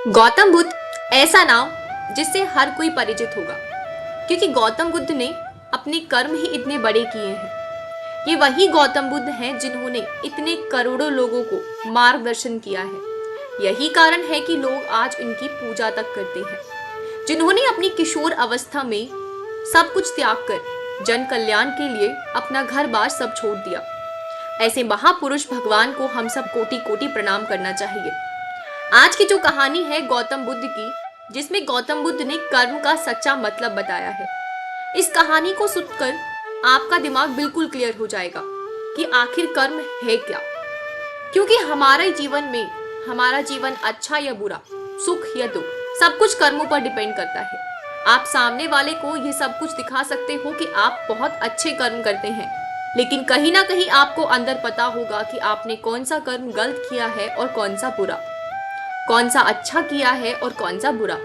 गौतम बुद्ध ऐसा नाम जिससे हर कोई परिचित होगा, क्योंकि गौतम बुद्ध ने अपने कर्म ही इतने बड़े किए हैं। ये वही गौतम बुद्ध हैं जिन्होंने इतने करोड़ों लोगों को मार्गदर्शन किया है। यही कारण है कि लोग आज इनकी पूजा तक करते हैं, जिन्होंने अपनी किशोर अवस्था में सब कुछ त्याग कर जन कल्याण के लिए अपना घर बार सब छोड़ दिया। ऐसे महापुरुष भगवान को हम सब कोटि कोटि प्रणाम करना चाहिए। आज की जो कहानी है गौतम बुद्ध की, जिसमें गौतम बुद्ध ने कर्म का सच्चा मतलब बताया है, इस कहानी को सुनकर आपका दिमाग बिल्कुल क्लियर हो जाएगा कि आखिर कर्म है क्या। क्योंकि हमारे जीवन में हमारा जीवन अच्छा या बुरा, सुख या दुख, सब कुछ कर्मों पर डिपेंड करता है। आप सामने वाले को ये सब कुछ दिखा सकते हो कि आप बहुत अच्छे कर्म करते हैं, लेकिन कहीं ना कहीं आपको अंदर पता होगा कि आपने कौन सा कर्म गलत किया है और कौन सा बुरा, कौन सा अच्छा किया है और कौन सा बुरा।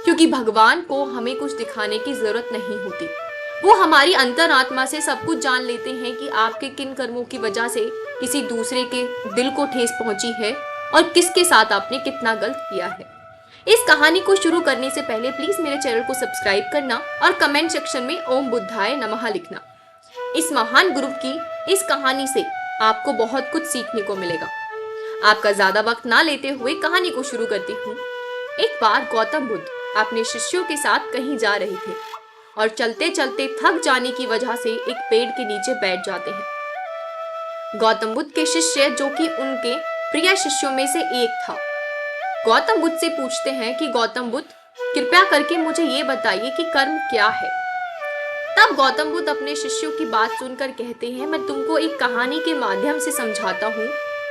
क्योंकि भगवान को हमें कुछ दिखाने की जरूरत नहीं होती, वो हमारी अंतरात्मा से सब कुछ जान लेते हैं कि आपके किन कर्मों की वजह से किसी दूसरे के दिल को ठेस पहुंची है और किसके साथ आपने कितना गलत किया है। इस कहानी को शुरू करने से पहले प्लीज मेरे चैनल को सब्सक्राइब करना और कमेंट सेक्शन में ओम बुद्धाय नमः लिखना। इस महान गुरु की इस कहानी से आपको बहुत कुछ सीखने को मिलेगा। आपका ज्यादा वक्त ना लेते हुए कहानी को शुरू करती हूँ। एक बार गौतम बुद्ध अपने शिष्यों के साथ कहीं जा रहे थे और चलते चलते थक जाने की वजह से एक पेड़ के नीचे बैठ जाते हैं। गौतम बुद्ध के शिष्य, जो कि उनके प्रिय शिष्यों में से एक था, गौतम बुद्ध से पूछते हैं कि गौतम बुद्ध, कृपया करके मुझे ये बताइए कि कर्म क्या है। तब गौतम बुद्ध अपने शिष्यों की बात सुनकर कहते हैं, मैं तुमको एक कहानी के माध्यम से समझाता हूँ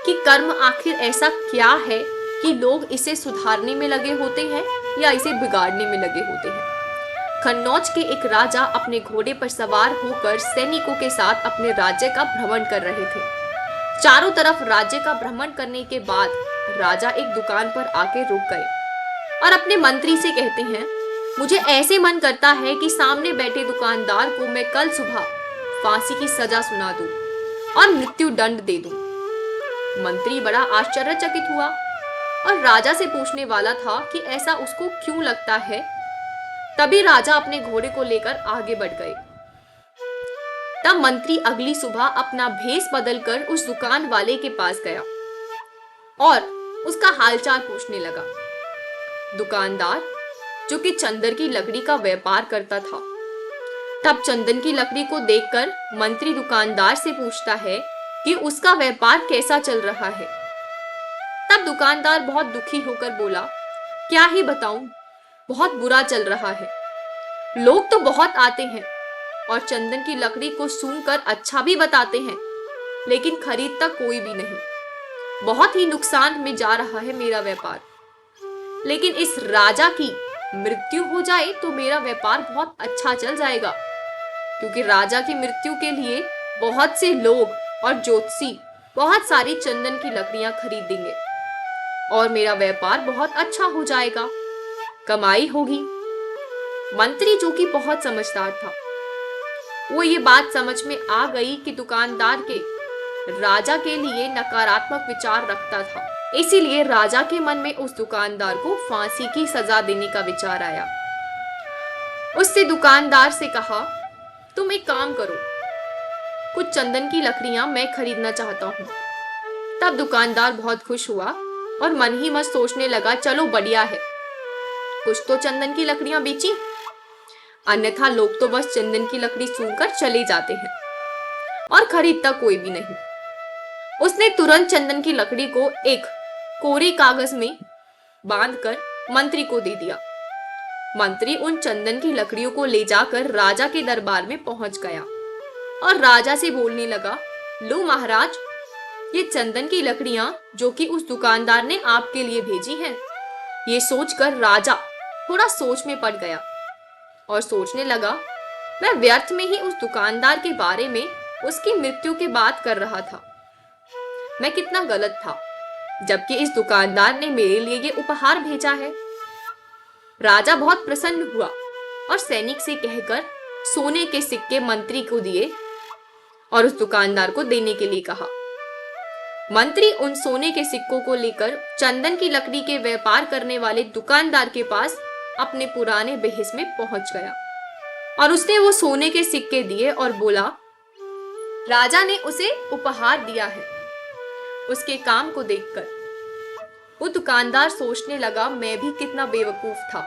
कि कर्म आखिर ऐसा क्या है कि लोग इसे सुधारने में लगे होते हैं या इसे बिगाड़ने में लगे होते हैं। कन्नौज के एक राजा अपने घोड़े पर सवार होकर सैनिकों के साथ अपने राज्य का भ्रमण कर रहे थे। चारों तरफ राज्य का भ्रमण करने के बाद राजा एक दुकान पर आके रुक गए और अपने मंत्री से कहते हैं, मुझे ऐसे मन करता है कि सामने बैठे दुकानदार को मैं कल सुबह फांसी की सजा सुना दूं और मृत्यु दंड दे दूं। मंत्री बड़ा आश्चर्यचकित हुआ और राजा से पूछने वाला था कि ऐसा उसको क्यों लगता है। तभी राजा अपने घोड़े को लेकर आगे बढ़ गए। तब मंत्री अगली सुबह अपना भेष बदलकर उस दुकान वाले के पास गया और उसका हालचाल पूछने लगा। दुकानदार, जो कि चंदन की लकड़ी का व्यापार करता था, तब चंदन की लकड़ी को देखकर मंत्री दुकानदार से पूछता है कि उसका व्यापार कैसा चल रहा है। तब दुकानदार बहुत दुखी होकर बोला, क्या ही बताऊं, बहुत बुरा चल रहा है। लोग तो बहुत आते हैं और चंदन की लकड़ी को सूंघकर अच्छा भी बताते हैं, लेकिन खरीदता कोई भी नहीं। बहुत ही नुकसान में जा रहा है मेरा व्यापार। लेकिन इस राजा की मृत्यु हो जाए तो मेरा व्यापार बहुत अच्छा चल जाएगा, क्योंकि राजा की मृत्यु के लिए बहुत से लोग और ज्योतिषी बहुत सारी चंदन की लकड़ियां खरीदेंगे और मेरा व्यापार बहुत अच्छा हो जाएगा, कमाई होगी। मंत्री, जो कि बहुत समझदार था, वो ये बात समझ में आ गई कि दुकानदार के राजा के लिए नकारात्मक विचार रखता था, इसीलिए राजा के मन में उस दुकानदार को फांसी की सजा देने का विचार आया। उससे दुकानदार से कहा, तुम एक काम करो, कुछ चंदन की लकड़ियां मैं खरीदना चाहता हूँ। तब दुकानदार बहुत खुश हुआ और मन ही मन सोचने लगा, चलो बढ़िया है, कुछ तो चंदन की लकड़ियां बेची, अन्यथा लोग तो बस चंदन की लकड़ी सूंघकर चले जाते हैं और खरीदता कोई भी नहीं। उसने तुरंत चंदन की लकड़ी को एक कोरे कागज में बांधकर मंत्री को दे दिया। मंत्री उन चंदन की लकड़ियों को ले जाकर राजा के दरबार में पहुंच गया और राजा से बोलने लगा, लो महाराज, ये चंदन की लकड़ियां जो कि उस दुकानदार ने आपके लिए भेजी हैं। ये सोचकर राजा थोड़ा सोच में पड़ गया और सोचने लगा, मैं व्यर्थ में ही उस दुकानदार के बारे में उसकी मृत्यु की बात कर रहा था। मैं कितना गलत था, जबकि इस दुकानदार ने मेरे लिए ये उपहार भेजा है। राजा बहुत प्रसन्न हुआ और सैनिक से कहकर सोने के सिक्के मंत्री को दिए और उस दुकानदार को देने के लिए कहा। मंत्री उन सोने के सिक्कों को लेकर चंदन की लकड़ी के व्यापार करने वाले दुकानदार के पास अपने पुराने बेहिस में पहुंच गया और उसने वो सोने के सिक्के दिए और बोला, राजा ने उसे उपहार दिया है। उसके काम को देखकर वो दुकानदार सोचने लगा, मैं भी कितना बेवकूफ था।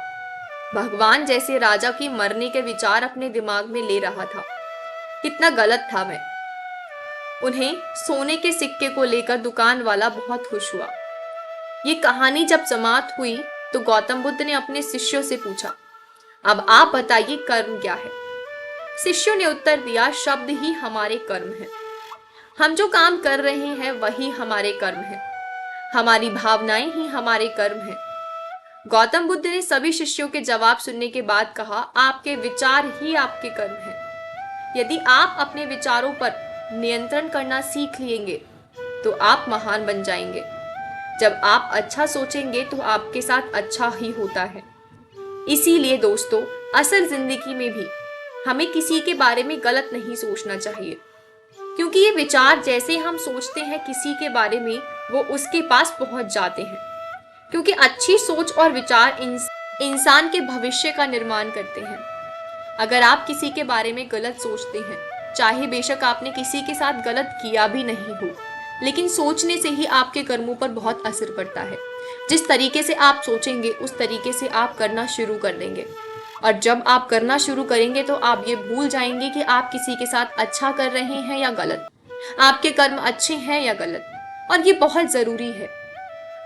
भगवान जैसे राजा की मरने के विचार अपने दिमाग में ले रहा था। कितना गलत था मैं। उन्हें सोने के सिक्के को लेकर दुकान वाला बहुत खुश हुआ। ये कहानी जब समाप्त हुई तो गौतम बुद्ध ने अपने शिष्यों से पूछा, अब आप बताइए कर्म क्या है। शिष्यों ने उत्तर दिया, शब्द ही हमारे कर्म है। हम जो काम कर रहे हैं वही हमारे कर्म है। हमारी भावनाएं ही हमारे कर्म है। गौतम बुद्ध ने सभी शिष्यों के जवाब सुनने के बाद कहा, आपके विचार ही आपके कर्म है। यदि आप अपने विचारों पर नियंत्रण करना सीख लेंगे तो आप महान बन जाएंगे। जब आप अच्छा सोचेंगे तो आपके साथ अच्छा ही होता है। इसीलिए दोस्तों, असल जिंदगी में भी हमें किसी के बारे में गलत नहीं सोचना चाहिए, क्योंकि ये विचार जैसे हम सोचते हैं किसी के बारे में, वो उसके पास पहुंच जाते हैं। क्योंकि अच्छी सोच और विचार इंसान के भविष्य का निर्माण करते हैं। अगर आप किसी के बारे में गलत सोचते हैं, चाहे बेशक आपने किसी के साथ गलत किया भी नहीं हो, लेकिन सोचने से ही आपके कर्मों पर बहुत असर पड़ता है। जिस तरीके से आप सोचेंगे उस तरीके से आप करना शुरू कर देंगे, और जब आप करना शुरू करेंगे तो आप ये भूल जाएंगे कि आप किसी के साथ अच्छा कर रहे हैं या गलत, आपके कर्म अच्छे हैं या गलत। और ये बहुत ज़रूरी है।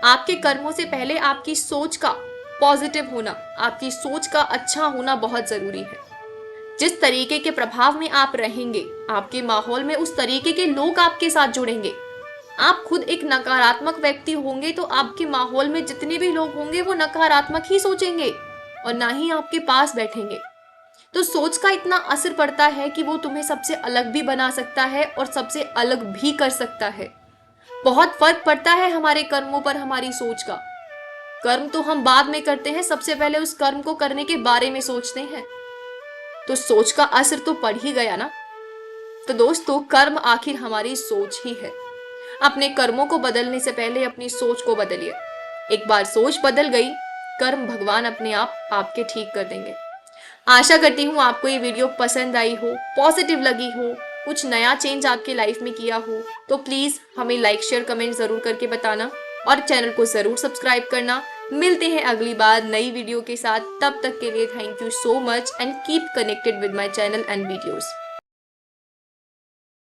आपके कर्मों से पहले आपकी सोच का पॉजिटिव होना, आपकी सोच का अच्छा होना बहुत ज़रूरी है। जिस तरीके के प्रभाव में आप रहेंगे, आपके माहौल में उस तरीके के लोग आपके साथ जुड़ेंगे। आप खुद एक नकारात्मक व्यक्ति होंगे तो आपके माहौल में जितने भी लोग होंगे वो नकारात्मक ही सोचेंगे और ना ही आपके पास बैठेंगे। तो सोच का इतना असर पड़ता है कि वो तुम्हें सबसे अलग भी बना सकता है और सबसे अलग भी कर सकता है। बहुत फर्क पड़ता है हमारे कर्मों पर हमारी सोच का। कर्म तो हम बाद में करते हैं, सबसे पहले उस कर्म को करने के बारे में सोचते हैं। तो सोच का असर तो पड़ ही गया ना। तो दोस्तों, कर्म आखिर हमारी सोच ही है। अपने कर्मों को बदलने से पहले अपनी सोच को बदलिए। एक बार सोच बदल गई, कर्म भगवान अपने आप आपके ठीक कर देंगे। आशा करती हूँ आपको ये वीडियो पसंद आई हो, पॉजिटिव लगी हो, कुछ नया चेंज आपके लाइफ में किया हो। तो प्लीज़ हमें लाइक शेयर कमेंट ज़रूर करके बताना और चैनल को ज़रूर सब्सक्राइब करना। मिलते हैं अगली बार नई वीडियो के साथ। तब तक के लिए thank you so much and keep connected with my channel and videos.